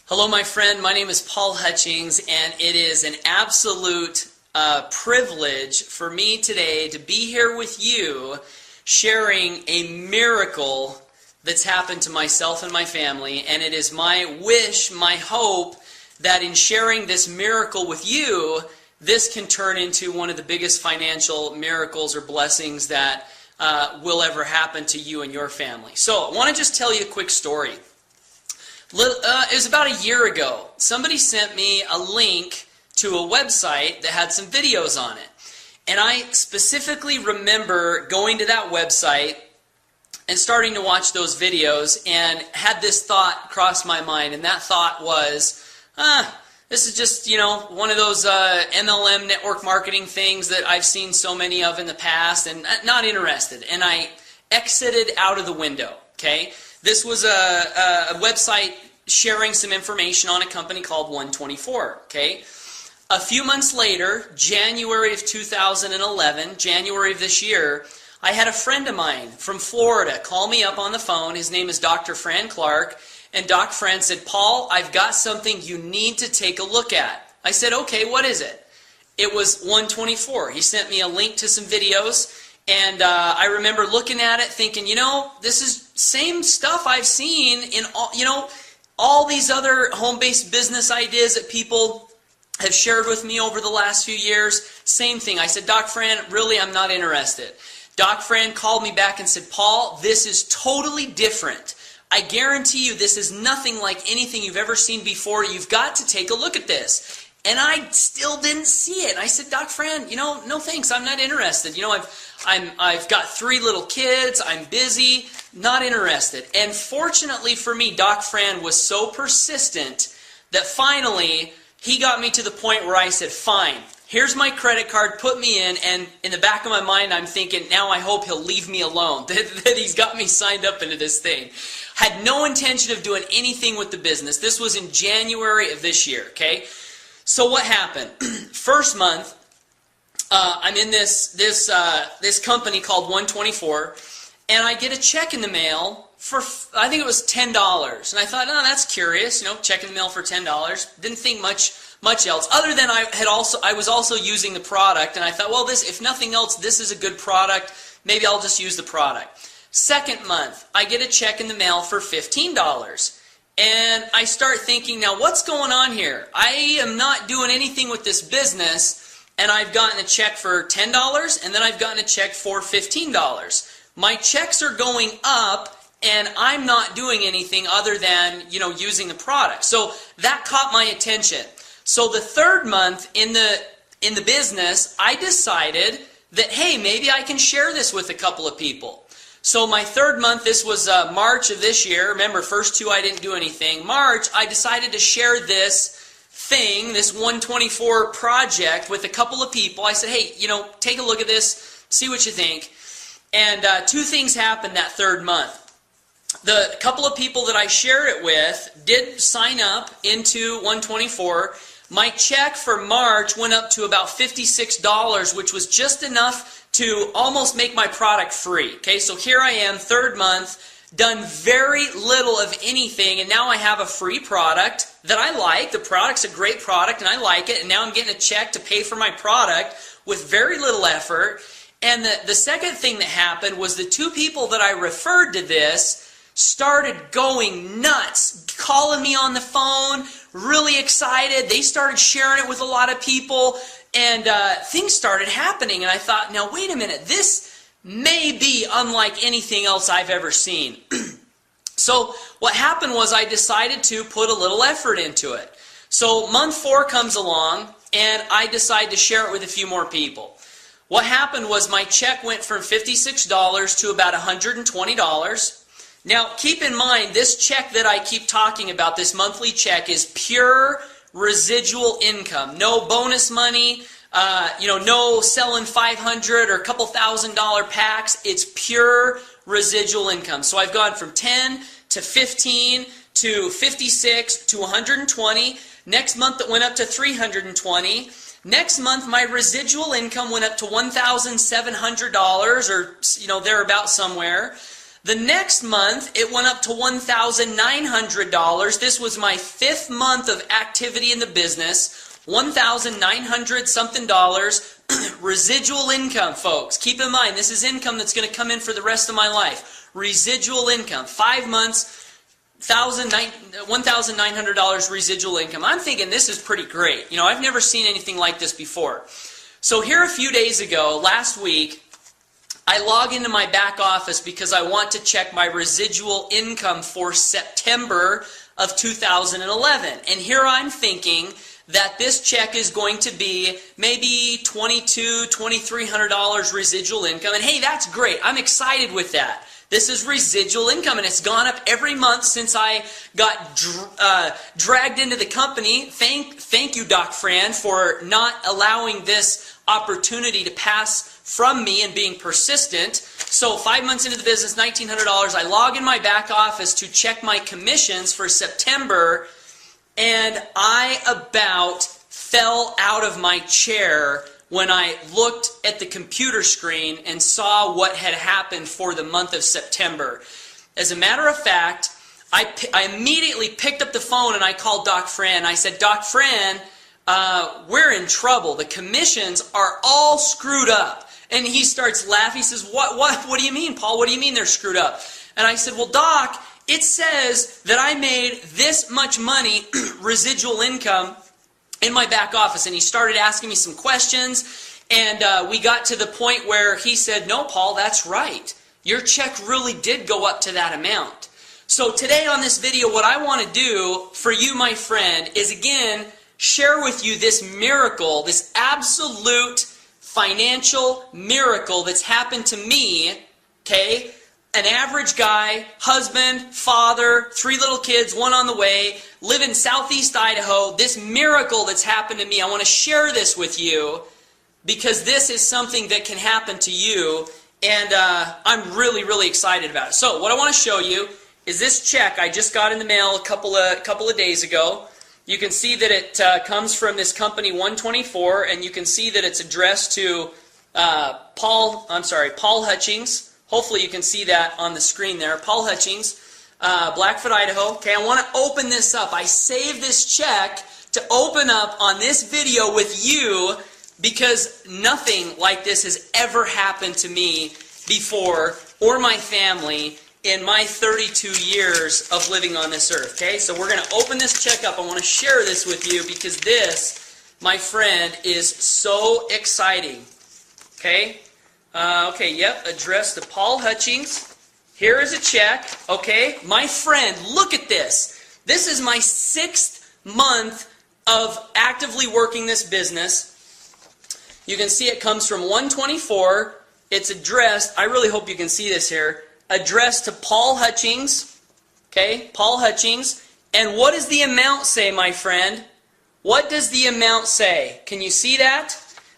Hello, my friend. My name is Paul Hutchings, and it is an absolute privilege for me today to be here with you sharing a miracle that's happened to myself and my family. And it is my wish, my hope, that in sharing this miracle with you, this can turn into one of the biggest financial miracles or blessings that will ever happen to you and your family. So I want to just tell you a quick story. It was about a year ago. Somebody sent me a link to a website that had some videos on it. And I specifically remember going to that website and starting to watch those videos and had this thought cross my mind. And that thought was, this is just, one of those MLM network marketing things that I've seen so many of in the past and not interested. And I exited out of the window, okay? This was a website sharing some information on a company called 124, okay? A few months later, January of 2011, January of this year, I had a friend of mine from Florida call me up on the phone. His name is Dr. Fran Clark. And Doc Fran said, Paul, I've got something you need to take a look at. I said, okay, what is it? It was 124. He sent me a link to some videos. And I remember looking at it thinking, this is same stuff I've seen in all these other home-based business ideas that people have shared with me over the last few years. Same thing. I said, Doc Fran, really, I'm not interested. Doc Fran called me back and said, Paul, this is totally different. I guarantee you this is nothing like anything you've ever seen before. You've got to take a look at this. And I still didn't see it. I said, Doc Fran, no thanks. I'm not interested. I've got 3 little kids. I'm busy. Not interested. And fortunately for me, Doc Fran was so persistent that finally he got me to the point where I said, fine, here's my credit card, put me in. And in the back of my mind, I'm thinking, now I hope he'll leave me alone, that he's got me signed up into this thing. Had no intention of doing anything with the business. This was in January of this year, okay? So what happened? First month, I'm in this company called 124, and I get a check in the mail for, I think it was $10. And I thought, oh, that's curious, check in the mail for $10. Didn't think much else, other than I was also using the product, and I thought, well, if nothing else, this is a good product. Maybe I'll just use the product. Second month, I get a check in the mail for $15. And I start thinking, now what's going on here? I am not doing anything with this business, and I've gotten a check for $10, and then I've gotten a check for $15. My checks are going up, and I'm not doing anything other than, using the product. So that caught my attention. So the third month in the business, I decided that, hey, maybe I can share this with a couple of people. So my third month, this was March of this year. Remember, first 2 I didn't do anything. March, I decided to share this thing, this 124 project with a couple of people. I said, hey, take a look at this, see what you think. And 2 things happened that third month. The couple of people that I shared it with did sign up into 124. My check for March went up to about $56, which was just enough to almost make my product free. Okay, so here I am, third month, done very little of anything, and now I have a free product that I like. The product's a great product, and I like it, and now I'm getting a check to pay for my product with very little effort. And the second thing that happened was the 2 people that I referred to this started going nuts, calling me on the phone, really excited. They started sharing it with a lot of people, and things started happening. And I thought, now wait a minute, this may be unlike anything else I've ever seen. So what happened was I decided to put a little effort into it. So month 4 comes along, and I decide to share it with a few more people. What happened was my check went from $56 to about $120. Now, keep in mind, this check that I keep talking about, this monthly check, is pure residual income. No bonus money, no selling 500 or a couple $1,000 packs. It's pure residual income. So I've gone from 10 to 15 to 56 to 120. Next month it went up to 320. Next month my residual income went up to $1,700 or thereabout somewhere. The next month, it went up to $1,900. This was my 5th month of activity in the business. $1,900 something dollars. Residual income, folks. Keep in mind, this is income that's going to come in for the rest of my life. Residual income. 5 months, $1,900 residual income. I'm thinking this is pretty great. You know, I've never seen anything like this before. So here a few days ago, last week, I log into my back office because I want to check my residual income for September of 2011. And here I'm thinking that this check is going to be maybe $2,200, $2,300 residual income. And hey, that's great. I'm excited with that. This is residual income, and it's gone up every month since I got dragged into the company. Thank you, Doc Fran, for not allowing this opportunity to pass from me and being persistent. So 5 months into the business, $1,900. I log in my back office to check my commissions for September, and I about fell out of my chair when I looked at the computer screen and saw what had happened for the month of September. As a matter of fact, I immediately picked up the phone and I called Doc Fran. I said, Doc Fran, we're in trouble. The commissions are all screwed up. And he starts laughing. He says, what do you mean, Paul? What do you mean they're screwed up? And I said, well, Doc, it says that I made this much money, residual income, in my back office. And he started asking me some questions. And we got to the point where he said, no, Paul, that's right. Your check really did go up to that amount. So today on this video, what I want to do for you, my friend, is again, share with you this miracle, this absolute financial miracle that's happened to me, okay? An average guy, husband, father, 3 little kids, 1 on the way, live in southeast Idaho. This miracle that's happened to me, I want to share this with you because this is something that can happen to you, and I'm really, really excited about it. So what I want to show you is this check I just got in the mail a couple of days ago. You can see that it comes from this company 124, and you can see that it's addressed to Paul Hutchings. Hopefully you can see that on the screen there. Paul Hutchings, Blackfoot, Idaho. Okay, I want to open this up. I saved this check to open up on this video with you because nothing like this has ever happened to me before or my family in my 32 years of living on this earth. Okay, so we're going to open this check up. I want to share this with you because this, my friend, is so exciting. Okay, yep, addressed to Paul Hutchings. Here is a check. Okay, my friend, look at this. This is my 6th month of actively working this business. You can see it comes from 124. It's addressed, I really hope you can see this here, addressed to Paul Hutchings. Okay, Paul Hutchings. And what does the amount say, my friend? What does the amount say? Can you see that?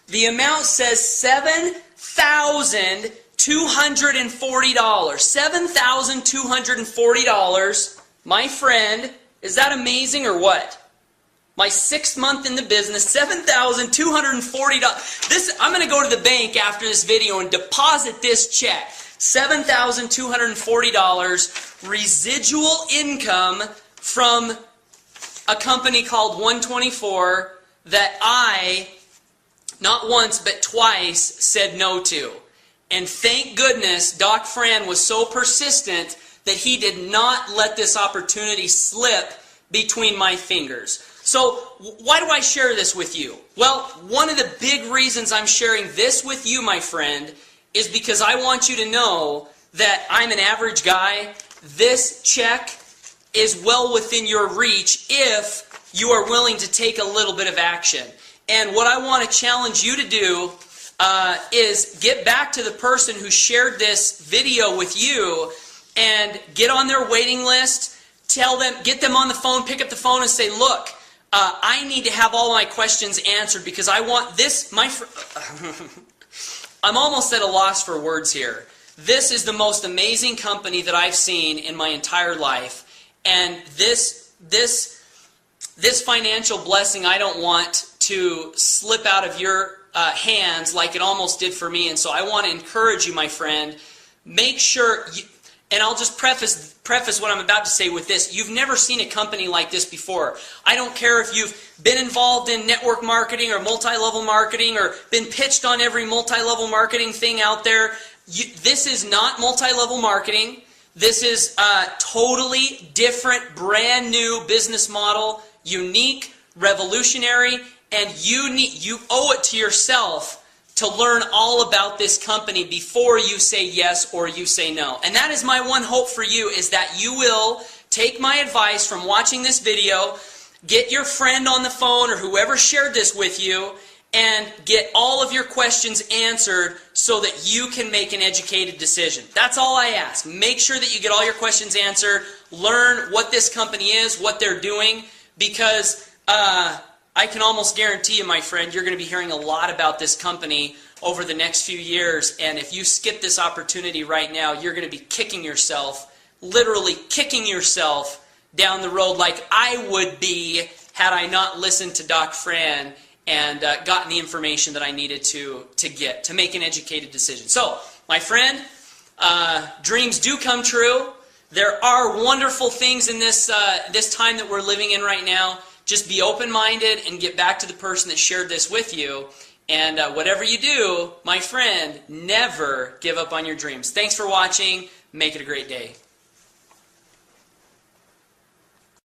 The amount says $7,240. $7,240. My friend, is that amazing or what? My 6th month in the business, $7,240. This, I'm going to go to the bank after this video and deposit this check. $7,240 residual income from a company called 124 that I, not once but twice, said no to. And thank goodness Doc Fran was so persistent that he did not let this opportunity slip between my fingers. So why do I share this with you? Well, one of the big reasons I'm sharing this with you, my friend, is because I want you to know that I'm an average guy. This check is well within your reach if you are willing to take a little bit of action. And what I want to challenge you to do is get back to the person who shared this video with you and get on their waiting list. Tell them, get them on the phone, pick up the phone and say, look, I need to have all my questions answered because I want this, I'm almost at a loss for words here. This is the most amazing company that I've seen in my entire life. And this financial blessing I don't want to slip out of your hands like it almost did for me. And so I want to encourage you, my friend, make sure, And I'll just preface what I'm about to say with this. You've never seen a company like this before. I don't care if you've been involved in network marketing or multi-level marketing or been pitched on every multi-level marketing thing out there. This is not multi-level marketing. This is a totally different, brand new business model, unique, revolutionary, and you owe it to yourself to learn all about this company before you say yes or you say no. And that is my one hope for you, is that you will take my advice from watching this video, get your friend on the phone or whoever shared this with you, and get all of your questions answered so that you can make an educated decision. That's all I ask. Make sure that you get all your questions answered, learn what this company is, what they're doing, because I can almost guarantee you, my friend, you're going to be hearing a lot about this company over the next few years, and if you skip this opportunity right now, you're going to be kicking yourself, literally kicking yourself down the road like I would be had I not listened to Doc Fran and gotten the information that I needed to get, to make an educated decision. So, my friend, dreams do come true. There are wonderful things in this time that we're living in right now. Just be open-minded and get back to the person that shared this with you. And whatever you do, my friend, never give up on your dreams. Thanks for watching. Make it a great day.